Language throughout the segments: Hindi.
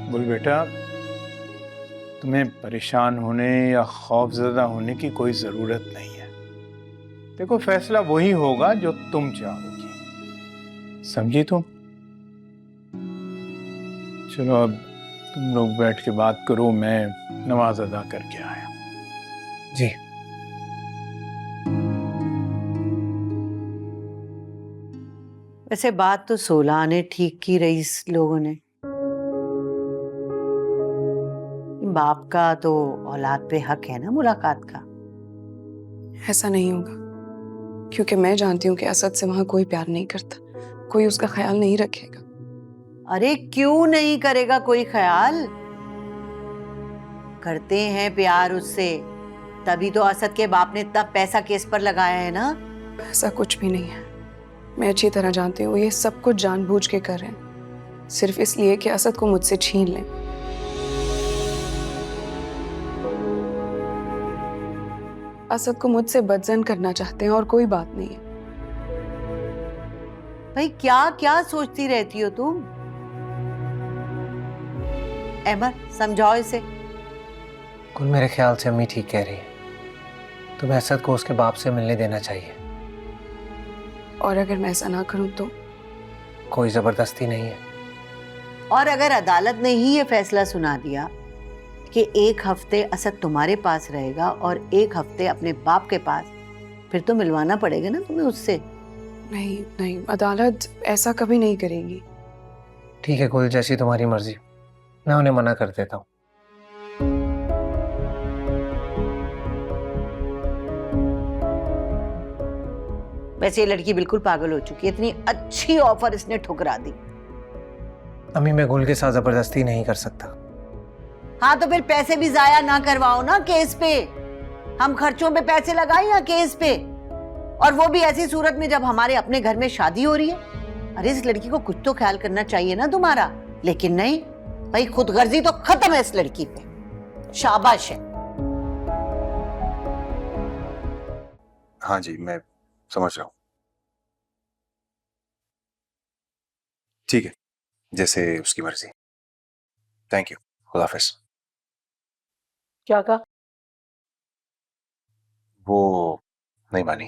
गुल बेटा, तुम्हें परेशान होने या खौफजदा होने की कोई जरूरत नहीं है। देखो, फैसला वही होगा जो तुम चाहोगी, समझी तुम? चलो अब तुम लोग बैठ के बात करो, मैं नमाज अदा करके आया। जी। वैसे बात तो 16 ने ठीक की रईस लोगों ने। बाप का तो औलाद पे हक है ना मुलाकात का। ऐसा नहीं होगा, क्योंकि मैं जानती हूँ कि असद से वहां कोई प्यार नहीं करता, कोई उसका ख्याल नहीं रखेगा। अरे क्यों नहीं करेगा कोई ख्याल? करते हैं प्यार उससे, तभी तो असद के बाप ने इतना पैसा केस पर लगाया है ना। ऐसा कुछ भी नहीं है, मैं अच्छी तरह जानती हूँ ये सब कुछ जानबूझ के कर रहे हैं, सिर्फ इसलिए कि असद को मुझसे छीन लें। असद को मुझसे बदजन करना चाहते हैं और कोई बात नहीं है। भाई क्या क्या सोचती रहती हो तुम? अहमद समझाओ इसे। कुल मेरे ख्याल से अम्मी ठीक कह रही है, तुम्हें असद को उसके बाप से मिलने देना चाहिए। और अगर मैं ऐसा ना करूं तो? कोई जबरदस्ती नहीं है। और अगर अदालत ने ही ये फैसला सुना दिया कि 1 हफ्ते असद तुम्हारे पास रहेगा और 1 हफ्ते अपने बाप के पास, फिर तो मिलवाना पड़ेगा ना तुम्हें उससे। नहीं नहीं, अदालत ऐसा कभी नहीं करेगी। ठीक है कुल, जैसी तुम्हारी मर्जी, मैं उन्हें मना कर देता हूँ। वैसे ये लड़की बिल्कुल पागल हो चुकी है, इतनी अच्छी ऑफर इसने ठुकरा दी। अम्मी मैं गुल के साथ जबरदस्ती नहीं कर सकता। हाँ तो फिर पैसे भी जाया ना करवाओ ना केस पे। हम खर्चों पे पैसे लगाए या केस पे, और वो भी ऐसी सूरत में जब हमारे अपने घर में शादी हो रही है। अरे इस लड़की को कुछ तो ख्याल करना चाहिए ना तुम्हारा, लेकिन नहीं भाई, खुदगर्जी तो खत्म है इस लड़की पे। शाबाश है। हाँ जी, मैं समझ रहा हूँ। ठीक है, जैसे उसकी मर्जी। थैंक यू, खुदा हाफिज। क्या कहा? वो नहीं मानी।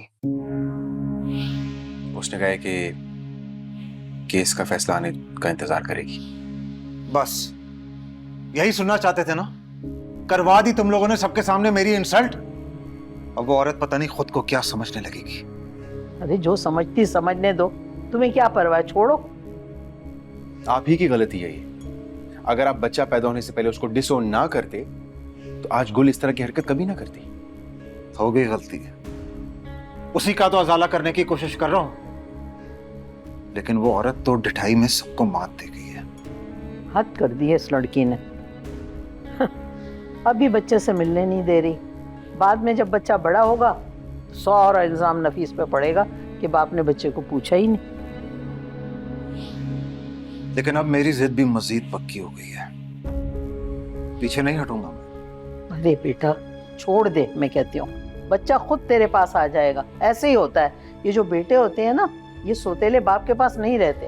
उसने कहा है कि केस का फैसला आने का इंतजार करेगी। बस यही सुनना चाहते थे ना? करवा दी तुम लोगों ने सबके सामने मेरी इंसल्ट। अब वो औरत पता नहीं खुद को क्या समझने लगेगी। अरे जो समझती समझने दो, तुम्हें क्या परवाह, छोड़ो। आप ही की गलती है ये। अगर आप बच्चा पैदा होने से पहले उसको डिसओन ना करते तो आज गुल इस तरह की हरकत कभी ना करती। हो गई गलती, उसी का तो अजाला करने की कोशिश कर रहा हूं, लेकिन वो औरत तो ढिठाई में सबको मात दे गई है। हद कर दी है इस लड़की ने। अभी बच्चे से मिलने नहीं दे रही, बाद में जब बच्चा बड़ा होगा 100 और इल्जाम नफीस पे पड़ेगा कि बाप ने बच्चे को पूछा ही नहीं। लेकिन अब मेरी जिद भी मजीद पक्की हो गई है, पीछे नहीं हटूंगा मैं। अरे बेटा छोड़ दे, मैं कहती हूँ बच्चा खुद तेरे पास आ जाएगा। ऐसे ही होता है, ये जो बेटे होते हैं ना, ये सोतेले बाप के पास नहीं रहते।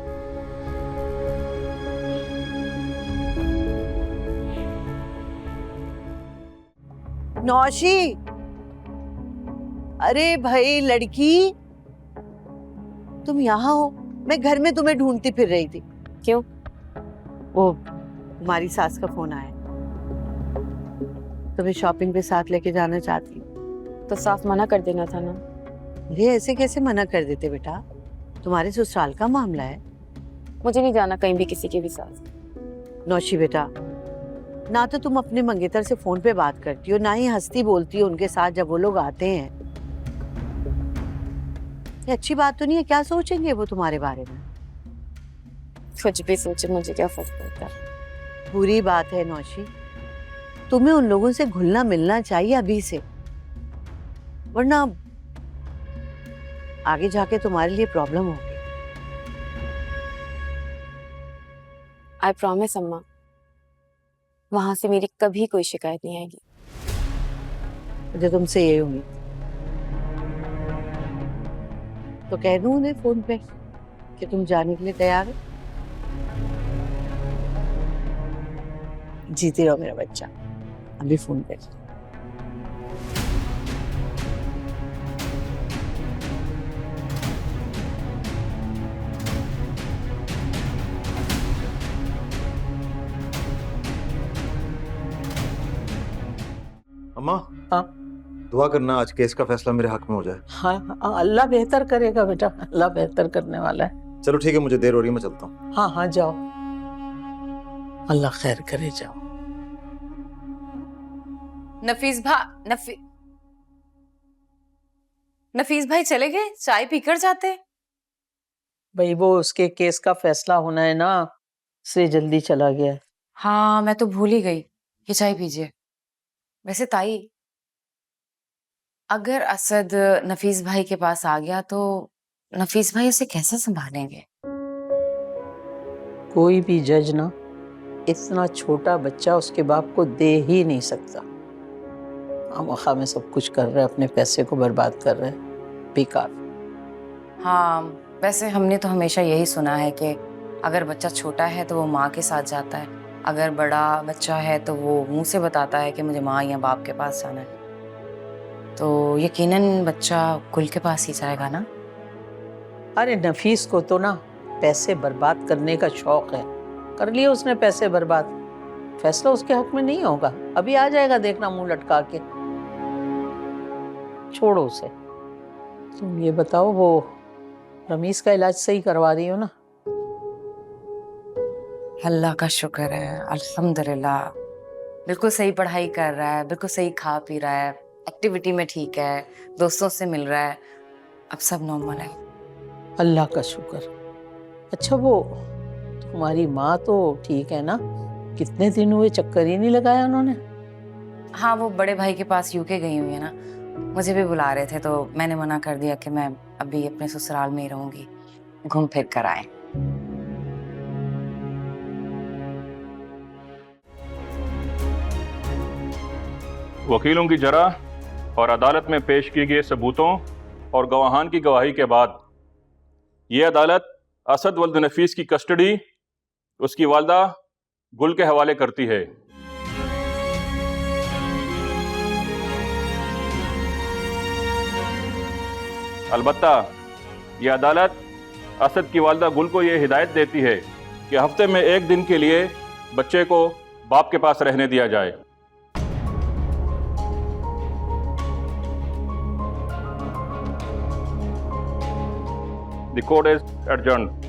नौशी, अरे भाई लड़की, तुम यहाँ हो? मैं घर में तुम्हें ढूंढती फिर रही थी। क्यों? वो तुम्हारी सास का फोन आया, तुम्हें शॉपिंग पे साथ लेके जाना चाहती हूँ। तो साफ मना कर देना था ना। ये ऐसे कैसे मना कर देते बेटा, तुम्हारे ससुराल का मामला है। मुझे नहीं जाना कहीं भी किसी के भी साथ। नौशी बेटा, ना तो तुम अपने मंगेतर से फोन पे बात करती हो, ना ही हंसती बोलती हो उनके साथ जब वो लोग आते हैं। ये अच्छी बात तो नहीं है। क्या सोचेंगे वो तुम्हारे बारे में? कुछ भी सोचे, मुझे क्या फर्क पड़ता है। बुरी बात है नौशी, तुम्हें उन लोगों से घुलना मिलना चाहिए अभी से, वरना आगे जाके तुम्हारे लिए प्रॉब्लम होगी। आई प्रॉमिस अम्मा, वहां से मेरी कभी कोई शिकायत नहीं आएगी। मुझे तुमसे यही उम्मीद, तो कह दूं उन्हें फोन पे कि तुम जाने के लिए तैयार हो? जीती रहो मेरा बच्चा। अभी फोन कर। अम्मा, हाँ दुआ करना आज केस का फैसला मेरे हक में हो जाए। हाँ हाँ, अल्लाह बेहतर करेगा बेटा, अल्लाह बेहतर करने वाला है। चलो ठीक है, मुझे देर हो रही है, मैं चलता हूँ। हाँ हाँ जाओ, अल्लाह खैर करे, जाओ। नफीस भाई चले गए, चाय पीकर जाते। भाई वो उसके केस का फैसला होना है ना, इसलिए जल्दी चला गया है। हाँ मैं तो भूल ही गई, ये चाय पीजिए। वैसे ताई, अगर असद नफीस भाई के पास आ गया तो नफीस भाई उसे कैसे संभालेंगे? कोई भी जज ना इतना छोटा बच्चा उसके बाप को दे ही नहीं सकता। खामखा में सब कुछ कर रहे हैं, अपने पैसे को बर्बाद कर रहे हैं, बेकार। हाँ वैसे हमने तो हमेशा यही सुना है कि अगर बच्चा छोटा है तो वो माँ के साथ जाता है, अगर बड़ा बच्चा है तो वो मुंह से बताता है कि मुझे माँ या बाप के पास जाना है। तो यकीनन बच्चा गुल के पास ही जाएगा ना? अरे नफीस को तो ना पैसे बर्बाद करने का शौक है, कर लिए उसने पैसे बर्बाद, फैसला उसके हक में नहीं होगा। अभी आ जाएगा, देखना मुंह लटका के। छोड़ो उसे। तुम ये बताओ, वो रमीज का इलाज सही करवा रही हो ना? अल्लाह का शुक्र है, अल्हम्दुलिल्लाह। बिल्कुल सही पढ़ाई कर रहा है, बिल्कुल सही खा पी रहा है, एक्टिविटी में ठीक है, दोस्तों से मिल रहा है, अब सब नॉर्मल है। अल्लाह का शुक्र। अच्छा वो तुम्हारी माँ तो ठीक है ना? कितने दिन हुए, चक्कर ही नहीं लगाया उन्होंने? हाँ वो बड़े भाई के पास यूके गई हुई है ना, मुझे भी बुला रहे थे तो मैंने मना कर दिया कि मैं अभी अपने ससुराल में ही रहूंगी, घूम फिर कर आए। वकीलों की जरा और अदालत में पेश किए गए सबूतों और गवाहान की गवाही के बाद ये अदालत असद वल्द नफीस की कस्टडी उसकी वालदा गुल के हवाले करती है। अलबत्ता ये अदालत असद की वालदा गुल को ये हिदायत देती है कि हफ्ते में एक दिन के लिए बच्चे को बाप के पास रहने दिया जाए। The court is adjourned.